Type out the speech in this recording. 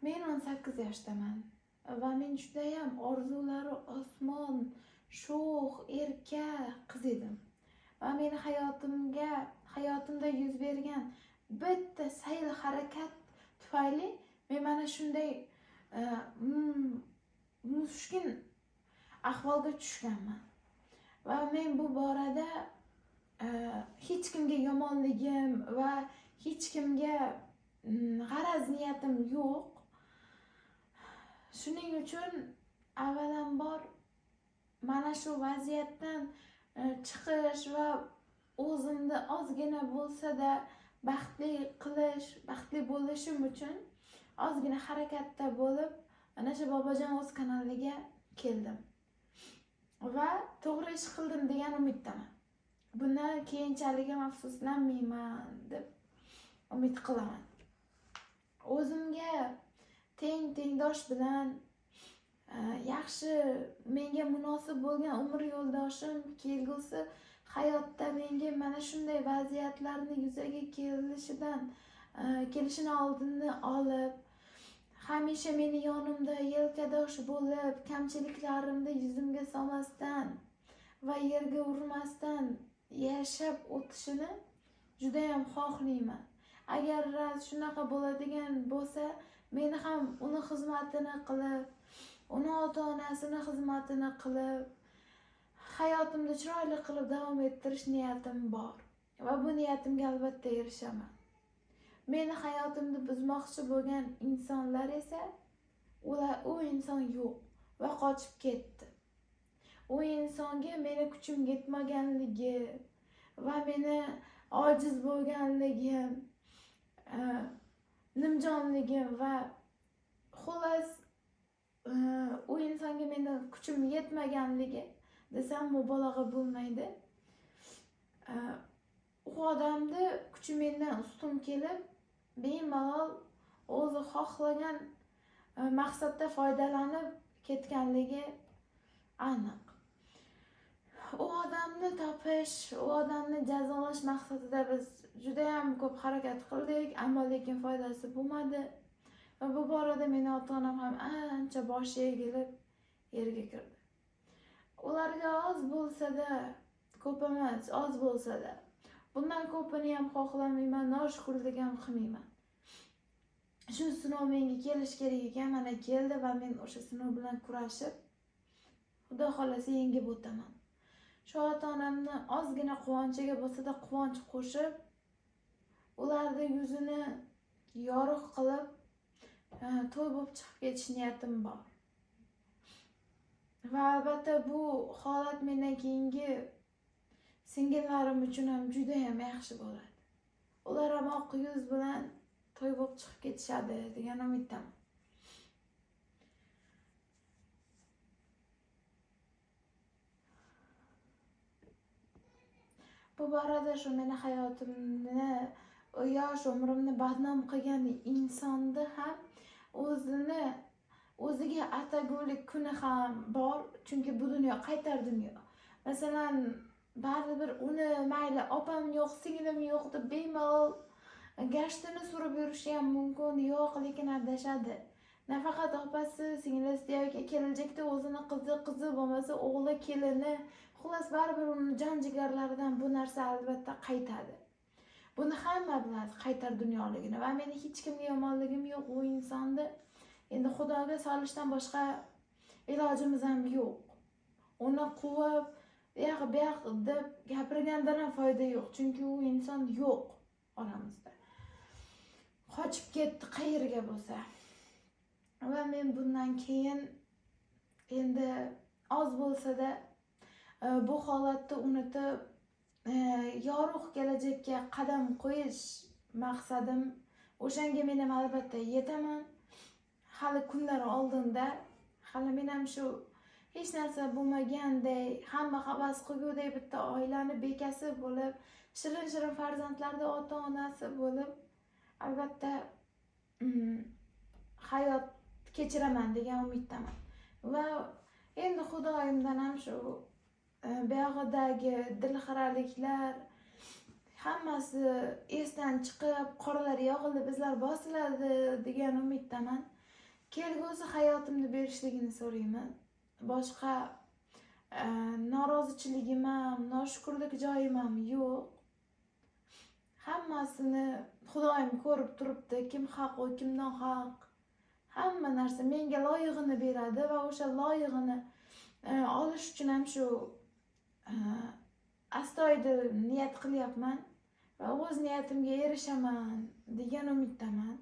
Men 18 yoshdaman va men judayam orzulari osmon, sho'x, erkak qiz edim. Va meni hayotimda yuz bergan bitta sayl harakat tufayli men mana shunday mushkin ahvolga tushganman. Va men bu borada hech kimga yomonligim va hech kimga g'araz niyatim yo'q. Shuning uchun avvalambor mana shu vaziyatdan chiqish va o'zimni ozgina bo'lsa-da baxtli bo'lishim uchun ozgina harakatda bo'lib, ana shu Bobojon o'z kanaliga keldim. Va to'g'ri ish qildim degan umiddaman. Bundan keyinchaligim afsuslanmayman deb umid qilaman. O'zimga tengdosh bilan yaxshi, menga munosib bo'lgan umr yo'ldoshim kelgusi hayotda menga mana shunday vaziyatlarni yuzaga kelishini oldini olib, hamisha meni yonimda yelkadosh bo'lib, kamchiliklarimni yuzimga solmasdan va yerga urmasdan yashab o'tishini juda ham xohlayman. Agar shunaqa bo'ladigan bo'lsa, meni ham uni xizmatini qilib, uni ota-onasini xizmatini qilib, hayotimda chiroyli qilib davom ettirish niyatim bor va bu niyatimga albatta erishaman. Meni hayotimni buzmoqchi bo'lgan insonlar esa u inson yo'q va qochib ketdi. U insonga meni kuchim yetmaganligi va meni ojiz bo'lganligim, nimjonligim va xullas u insonga meni kuchim yetmaganligi desam mubolag'a bo'lmaydi. U odamni kuchi mendan ustun kelib, bemalol o'zi xohlagan maqsadda foydalanib ketganligi aniq. U odamni topish, u odamni jazolash maqsadida biz juda ham ko'p harakat qildik, ammo lekin foydasi bo'lmadi. Va bu borada meni ota-onam ham ancha boshi egilib yerga kirdi. Ularga oz bo'lsa-da, ko'p emas, oz bo'lsa-da, bundan ko'pini ham xohlamayman, noshukrlik ham qilmayman. Shu sinov menga kelish kerak ekan, mana keldi va men o'sha sinov bilan kurashib, Xudo xolasa yengib o'taman. Shu ota-onamni ozgina quvonchiga bo'lsa-da quvonch qo'shib, ularni yuzini yorug' qilib, to'y bo'lib chiqib ketish niyatim bor. Va albatta bu holat mendan keyingi singillarim uchun ham juda ham yaxshi bo'ladi. Ular ham oq yuz bilan to'y bo'lib chiqib ketishadi degan umiddaman. Bu borada shu meni hayotimni, yosh umrimni badnom qilgan insonni ham o'ziga atagulik kuni ham bor, chunki bu dunyo qaytar dunyo. Masalan, baribir uni mayli opam yo'q, singlim yo'q deb bemalol gashtini surib yurishi ham mumkin, yo'q, lekin adashadi. Nafaqat opasi, singlisi yoki kelajakda o'zini qizi bo'lmasa o'g'li, kelini, xullas baribir uni jon-jigarlaridan bu narsa albatta qaytadi. Buni hamma biladi, qaytar dunyoligini, va meni hech kimga yomonligim yo'q. U insonni endi Xudoga solishdan boshqa ilojimiz ham yo'q. Uni quvib, yo'q deb gapirgandan ham foyda yo'q, chunki u inson yo'q oramizda. Qochib ketdi qayerga bo'lsa. Va men bundan keyin endi oz bo'lsa-da bu holatni unutib, yorug' kelajakka qadam qo'yish maqsadim. O'shanga men ham albatta yetaman. Hali kunlar oldinda, hali men ham shu hech narsa bo'lmaganday, hamma havas qilgudek bitta oilani bekasi bo'lib, shirin farzandlarni ota-onasi bo'lib, albatta hayot kechiraman degan umiddaman. Va endi Xudoyimdan ham shu buyog'idagi dilxiraliklar hammasi esdan chiqib, qorlar yog'ilib, bizlar bosiladi degan umiddaman. kelgusi hayotimni berishligini so'rayman. Boshqa norozichiligim ham, noshukrlik joyim ham yo'q. Hammasini Xudoyim ko'rib turibdi, kim haq, kim nohaq. Hamma narsa menga loyig'ini beradi va o'sha loyig'ini olish uchun ham shu astoydil niyat qilyapman va o'z niyatimga erishaman degan umiddaman.